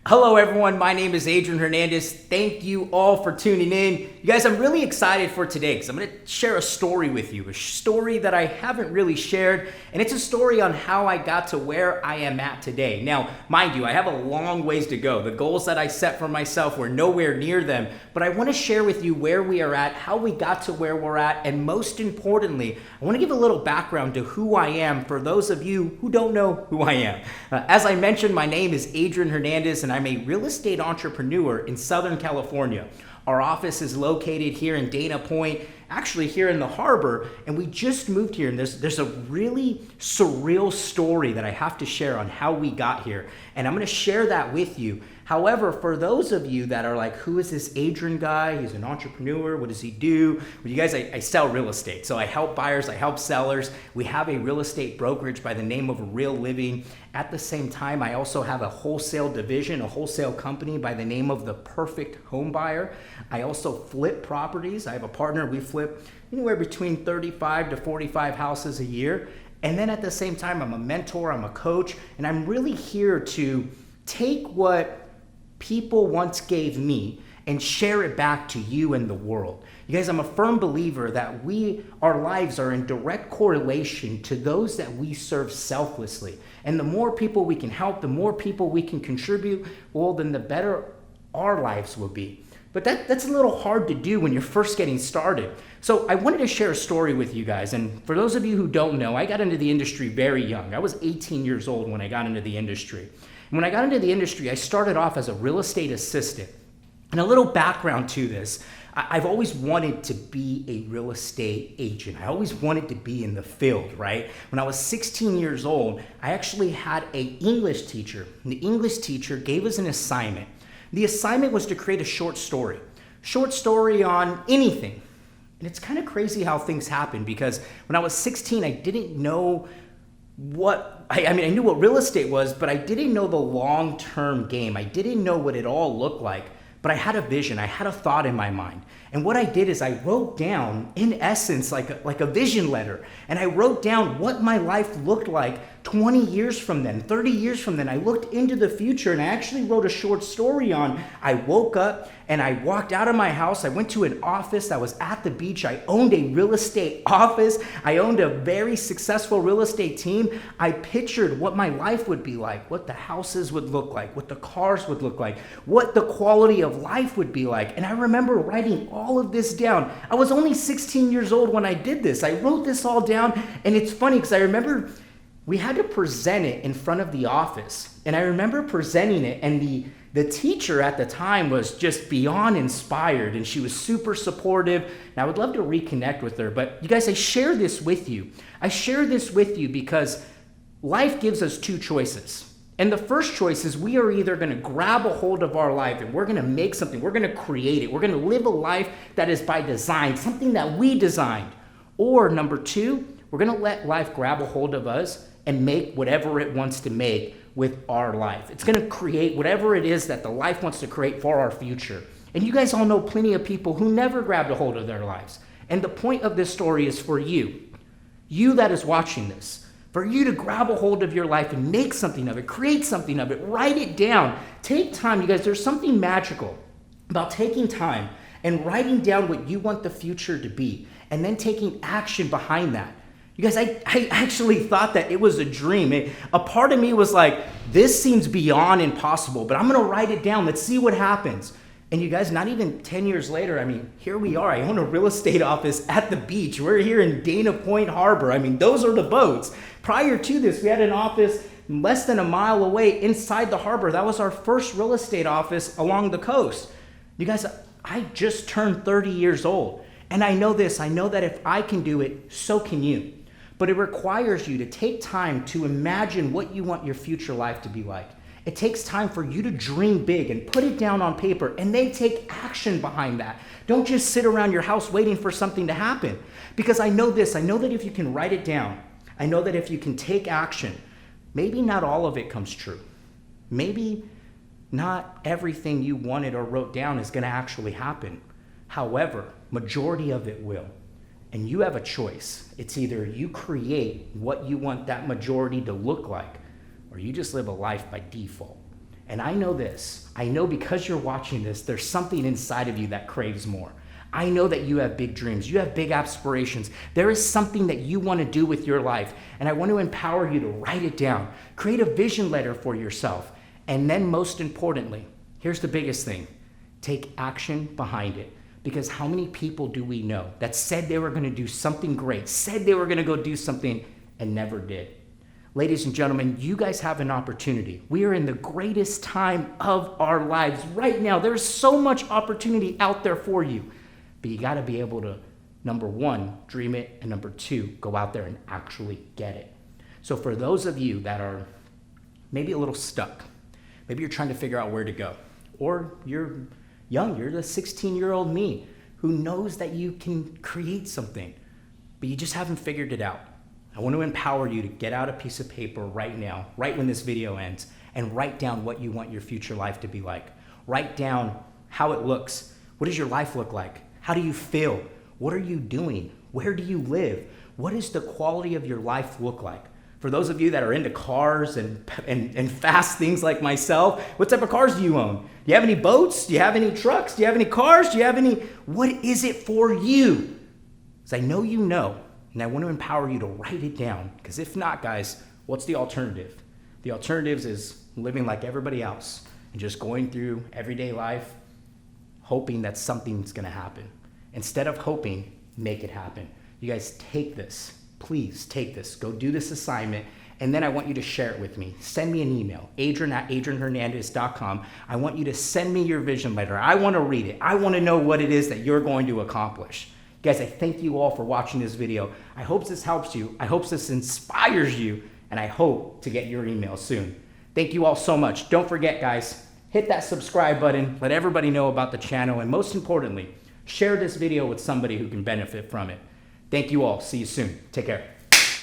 Hello everyone, my name is Adrian Hernandez. Thank you all for tuning in. You guys, I'm really excited for today because I'm going to share a story with you, a story that I haven't really shared, and it's a story on how I got to where I am at today. Now, mind you, I have a long ways to go. The goals that I set for myself were nowhere near them, but I want to share with you where we are at, how we got to where we're at, and most importantly, I want to give a little background to who I am for those of you who don't know who I am. As I mentioned, my name is Adrian Hernandez, and I'm a real estate entrepreneur in Southern California. Our office is located here in Dana Point, actually here in the harbor, and we just moved here. And there's a really surreal story that I have to share on how we got here, and I'm going to share that with you. However, for those of you that are like, who is this Adrian guy? He's an entrepreneur. What does he do? Well, you guys, I sell real estate. So I help buyers, I help sellers. We have a real estate brokerage by the name of Real Living. At the same time, I also have a wholesale division, a wholesale company by the name of The Perfect Home Buyer. I also flip properties. I have a partner. We flip anywhere between 35 to 45 houses a year. And then at the same time, I'm a mentor, I'm a coach, and I'm really here to take what people once gave me and share it back to you and the world. You guys, I'm a firm believer that our lives are in direct correlation to those that we serve selflessly. And the more people we can help, the more people we can contribute, well, then the better our lives will be. But that's a little hard to do when you're first getting started. So I wanted to share a story with you guys. And for those of you who don't know, I got into the industry very young. I was 18 years old when I got into the industry. And when I got into the industry, I started off as a real estate assistant. And a little background to this, I've always wanted to be a real estate agent. I always wanted to be in the field, right? When I was 16 years old, I actually had an English teacher. And the English teacher gave us an assignment. The assignment was to create a short story on anything. And it's kind of crazy how things happen, because when I was 16, I didn't know I knew what real estate was, but I didn't know the long-term game. I didn't know what it all looked like, but I had a vision. I had a thought in my mind. And what I did is I wrote down, in essence, like a vision letter. And I wrote down what my life looked like 20 years from then, 30 years from then. I looked into the future, and I actually wrote a short story on, I woke up and I walked out of my house. I went to an office that was at the beach. I owned a real estate office. I owned a very successful real estate team. I pictured what my life would be like, what the houses would look like, what the cars would look like, what the quality of life would be like. And I remember writing all of this down. I was only 16 years old when I did this. I wrote this all down, and it's funny because I remember we had to present it in front of the office. And I remember presenting it, and the teacher at the time was just beyond inspired, and she was super supportive. And I would love to reconnect with her. But you guys, I share this with you. I share this with you because life gives us two choices. And the first choice is we are either going to grab a hold of our life and we're going to make something, we're going to create it, we're going to live a life that is by design, something that we designed. Or number two, we're going to let life grab a hold of us and make whatever it wants to make with our life. It's going to create whatever it is that the life wants to create for our future. And you guys all know plenty of people who never grabbed a hold of their lives. And the point of this story is for you that is watching this, for you to grab a hold of your life and make something of it, create something of it, write it down. Take time, you guys. There's something magical about taking time and writing down what you want the future to be, and then taking action behind that. You guys, I actually thought that it was a dream. A part of me was like, this seems beyond impossible, but I'm going to write it down. Let's see what happens. And you guys, not even 10 years later, here we are. I own a real estate office at the beach. We're here in Dana Point Harbor. Those are the boats. Prior to this, we had an office less than a mile away inside the harbor. That was our first real estate office along the coast. You guys, I just turned 30 years old. And I know this. I know that if I can do it, so can you. But it requires you to take time to imagine what you want your future life to be like. It takes time for you to dream big and put it down on paper, and then take action behind that. Don't just sit around your house waiting for something to happen. Because I know this, I know that if you can write it down, I know that if you can take action, maybe not all of it comes true. Maybe not everything you wanted or wrote down is going to actually happen. However, majority of it will. And you have a choice. It's either you create what you want that majority to look like, or you just live a life by default. And I know this. I know because you're watching this, there's something inside of you that craves more. I know that you have big dreams. You have big aspirations. There is something that you want to do with your life. And I want to empower you to write it down. Create a vision letter for yourself. And then most importantly, here's the biggest thing. Take action behind it. Because how many people do we know that said they were going to do something great, said they were going to go do something and never did? Ladies and gentlemen, you guys have an opportunity. We are in the greatest time of our lives right now. There's so much opportunity out there for you. But you got to be able to, number one, dream it, and number two, go out there and actually get it. So for those of you that are maybe a little stuck, maybe you're trying to figure out where to go, or you're young, you're the 16-year-old me who knows that you can create something, but you just haven't figured it out. I want to empower you to get out a piece of paper right now, right when this video ends, and write down what you want your future life to be like. Write down how it looks. What does your life look like? How do you feel? What are you doing? Where do you live? What does the quality of your life look like? For those of you that are into cars and fast things like myself, what type of cars do you own? Do you have any boats? Do you have any trucks? Do you have any cars? Do you have any? What is it for you? Because I know you know, and I want to empower you to write it down. Because if not, guys, what's the alternative? The alternative is living like everybody else and just going through everyday life, hoping that something's going to happen. Instead of hoping, make it happen. You guys take this. Please take this. Go do this assignment, and then I want you to share it with me. Send me an email, adrian@adrianhernandez.com. I want you to send me your vision letter. I want to read it. I want to know what it is that you're going to accomplish. Guys, I thank you all for watching this video. I hope this helps you. I hope this inspires you, and I hope to get your email soon. Thank you all so much. Don't forget, guys, hit that subscribe button. Let everybody know about the channel, and most importantly, share this video with somebody who can benefit from it. Thank you all. See you soon. Take care.